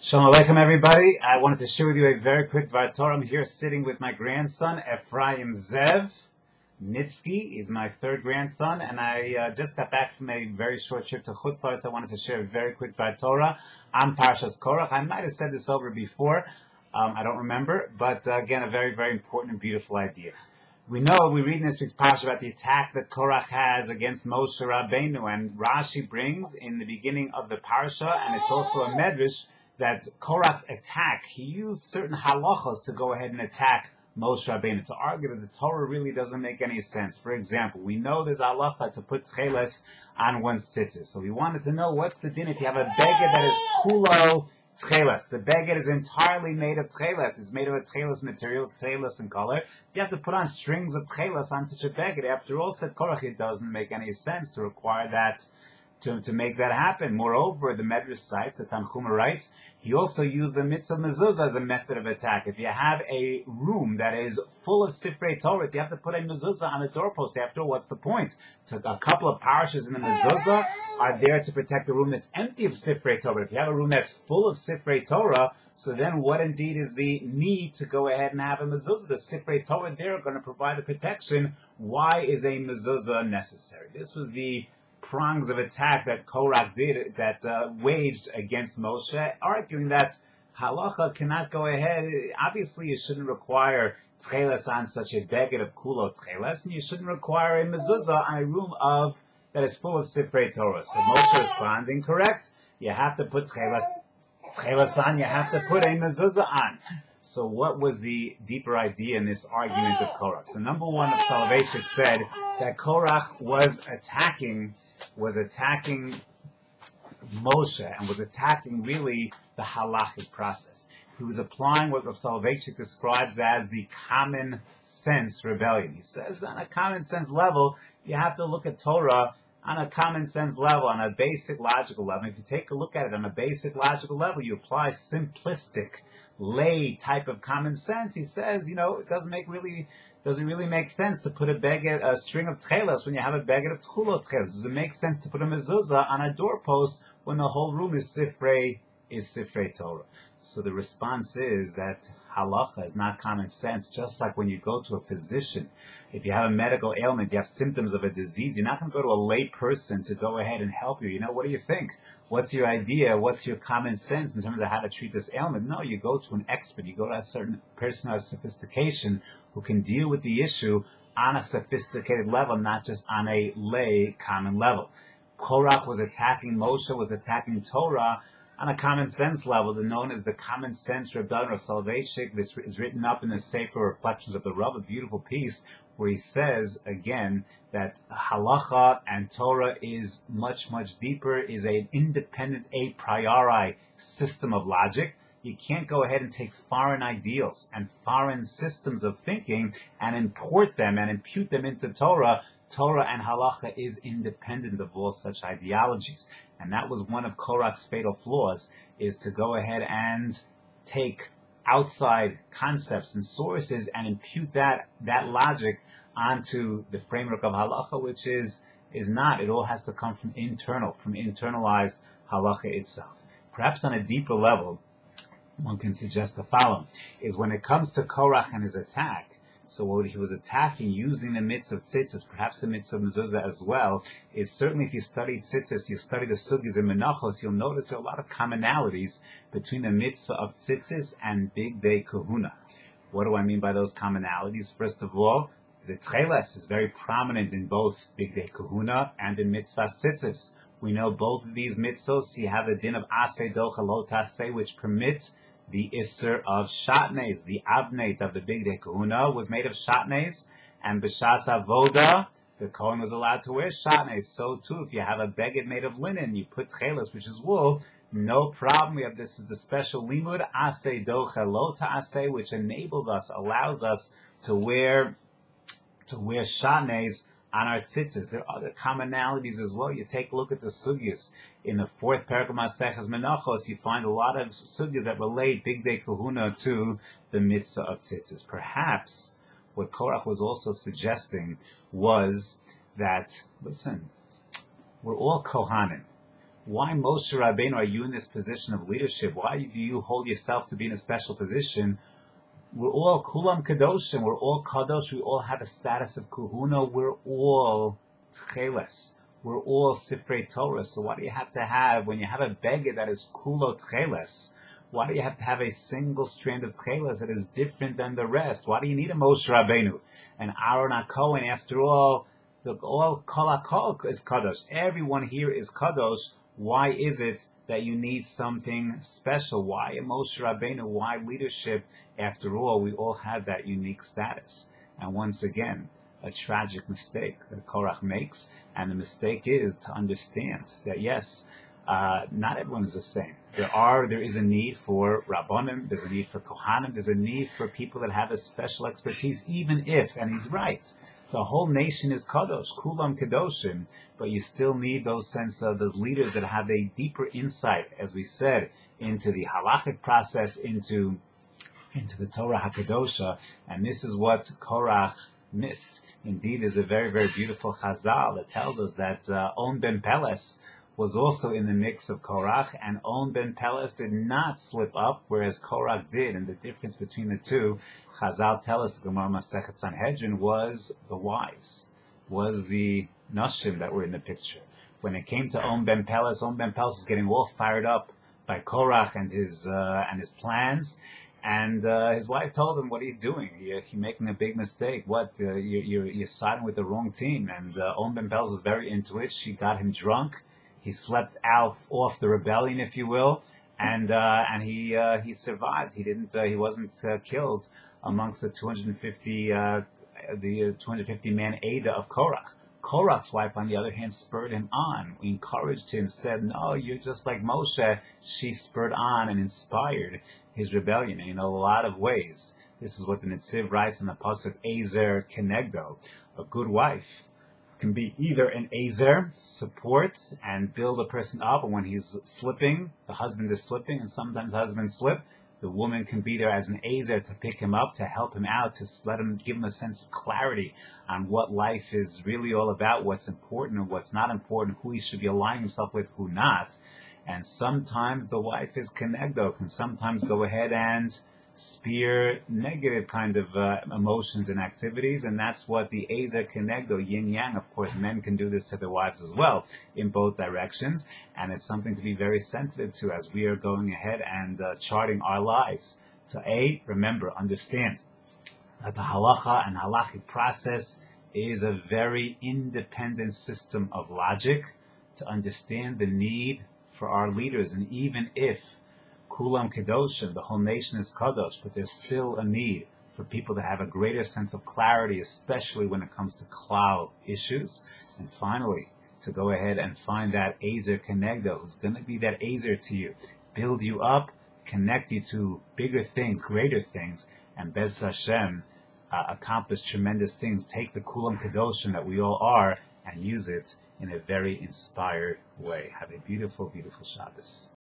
Shalom Aleichem, everybody. I wanted to share with you a very quick Dvar Torah. I'm here sitting with my grandson, Ephraim Zev Nitsky. He's my third grandson, and I just got back from a very short trip to Chutz La'aretz. I wanted to share a very quick Dvar Torah on Parshas Korach. I might have said this over before. I don't remember, but again, a very, very important and beautiful idea. We read in this week's Parshas about the attack that Korach has against Moshe Rabbeinu, and Rashi brings in the beginning of the Parsha, and it's also a medrash, that Korach's attack, he used certain halachos to go ahead and attack Moshe Rabbeinu, to argue that the Torah really doesn't make any sense. For example, we know there's halacha to put tcheles on one's tzitzis. So we wanted to know what's the din if you have a beged that is kulo tcheles. The beged is entirely made of tcheles. It's made of a tcheles material. It's tcheles in color. You have to put on strings of tcheles on such a beged. After all, said Korach, it doesn't make any sense to require that, to make that happen. Moreover, the Medrash cites, the Tanchuma writes, he also used the mitzvah mezuzah as a method of attack. If you have a room that is full of sifrei Torah, you have to put a mezuzah on the doorpost. After all, what's the point? A couple of parshas in the mezuzah are there to protect a room that's empty of sifrei Torah. If you have a room that's full of sifrei Torah, so then what indeed is the need to go ahead and have a mezuzah? The sifrei Torah there are going to provide the protection. Why is a mezuzah necessary? This was the prongs of attack that Korach did, that waged against Moshe, arguing that halacha cannot go ahead. Obviously, you shouldn't require tcheles on such a beged of kulo tcheles, and you shouldn't require a mezuzah on a room that is full of sifrei Torah. So Moshe responds, incorrect. You have to put tcheles on. You have to put a mezuzah on. So what was the deeper idea in this argument of Korach? So number one, of Soloveitchik said that Korach was attacking Moshe and was attacking really the halachic process. He was applying what Rav Soloveitchik describes as the common sense rebellion. He says on a common sense level, you have to look at Torah on a common sense level, on a basic logical level. If you take a look at it on a basic logical level, you apply simplistic, lay type of common sense. He says, it doesn't really make sense to put a string of tcheles when you have a beged of tchulo tcheles. Does it make sense to put a mezuzah on a doorpost when the whole room is sifrei Torah? So the response is that halacha is not common sense. Just like when you go to a physician, if you have a medical ailment, you have symptoms of a disease, you're not going to go to a lay person to go ahead and help you. What do you think? What's your idea? What's your common sense in terms of how to treat this ailment? No, you go to an expert. You go to a certain person who has sophistication, who can deal with the issue on a sophisticated level, not just on a lay common level. Korach was attacking Moshe, was attacking Torah on a common sense level, known as the common sense rebellion of Soloveitchik. This is written up in the Sefer Reflections of the Rav, a beautiful piece where he says again that halacha and Torah is much, much deeper, is an independent a priori system of logic. You can't go ahead and take foreign ideals and foreign systems of thinking and import them and impute them into Torah. Torah and halacha is independent of all such ideologies. And that was one of Korach's fatal flaws, is to go ahead and take outside concepts and sources and impute that logic onto the framework of halacha, which is not. It all has to come from internalized halacha itself. Perhaps on a deeper level, one can suggest the following, is when it comes to Korach and his attack, so what he was attacking using the mitzvah of tzitzis, perhaps the mitzvah of mezuzah as well, is certainly if you study tzitzis, you study the sugis and menachos, you'll notice there are a lot of commonalities between the mitzvah of tzitzis and big day kahuna. What do I mean by those commonalities? First of all, the tcheles is very prominent in both big day kahuna and in mitzvah tzitzis. We know both of these mitzvos, you have the din of aseh docha lo taseh, which permits the Isser of Shatnez. The Avnate of the Big Day Kahuna was made of Shatnez, and B'shas Avoda, the Kohen was allowed to wear Shatnez. So too, if you have a beged made of linen, you put Tcheles, which is wool, no problem. This is the special limud, Aseh Docha Lo Ta'aseh, which allows us to wear Shatnez on our tzitzis. There are other commonalities as well. You take a look at the sugyas. In the fourth parak of Maseches Menachos, you find a lot of sugyas that relate Big Day Kahuna to the mitzvah of tzitzis. Perhaps what Korach was also suggesting was that, listen, we're all Kohanim. Why, Moshe Rabbeinu, are you in this position of leadership? Why do you hold yourself to be in a special position? We're all kulam kadoshim. We're all kadosh. We all have a status of kuhuna. We're all tcheles. We're all sifrei Torah. So why do you have to have, when you have a beged that is kulo tcheles, why do you have to have a single strand of tcheles that is different than the rest? Why do you need a Moshe Rabbeinu? And Aaron HaKohen, after all, all kol hakol is kadosh. Everyone here is kadosh. Why is it that you need something special? Why Moshe Rabbeinu? Why leadership? After all, we all have that unique status. And once again, a tragic mistake that Korach makes, and the mistake is to understand that yes, not everyone is the same. There is a need for Rabbanim, there's a need for Kohanim, there's a need for people that have a special expertise, even if, and he's right, the whole nation is kadosh, kulam kadoshim, but you still need those those leaders that have a deeper insight, as we said, into the halachic process, into the Torah HaKadosha, and this is what Korach missed. Indeed, there's a very, very beautiful chazal that tells us that On ben Peles was also in the mix of Korach, and On ben Peles did not slip up, whereas Korach did. And the difference between the two, Chazal tell us, the Gemara Masechet Sanhedrin, was the wives, was the nashim that were in the picture. When it came to On ben Peles was getting all fired up by Korach and his plans. And his wife told him, "What are you doing? You're making a big mistake. What? You're siding with the wrong team." And On ben Peles was very into it. She got him drunk. He slept off the rebellion, if you will, and he survived. He wasn't killed amongst the 250 man Ada of Korach. Korach's wife, on the other hand, spurred him on, encouraged him, said, "No, you're just like Moshe." She spurred on and inspired his rebellion in a lot of ways. This is what the Netziv writes in the Pasuk, Ezer Kenegdo. A good wife can be either an Ezer, support and build a person up, and when he's slipping, the husband is slipping, and sometimes husbands slip, the woman can be there as an Ezer to pick him up, to help him out, to give him a sense of clarity on what life is really all about, what's important and what's not important, who he should be aligning himself with, who not. And sometimes the wife is Kenegdo, can sometimes go ahead and spear negative kind of emotions and activities, and that's what the Ezer Kenegdo, yin yang. Of course, men can do this to their wives as well, in both directions, and it's something to be very sensitive to as we are going ahead and charting our lives. To remember, understand that the halacha and halachic process is a very independent system of logic to understand the need for our leaders, and even if Kulam Kedoshim, the whole nation is Kadosh, but there's still a need for people to have a greater sense of clarity, especially when it comes to klal issues. And finally, to go ahead and find that Ezer Kenegdo, who's going to be that Ezer to you, build you up, connect you to bigger things, greater things, and Bez Hashem, accomplish tremendous things. Take the Kulam Kedoshim that we all are and use it in a very inspired way. Have a beautiful, beautiful Shabbos.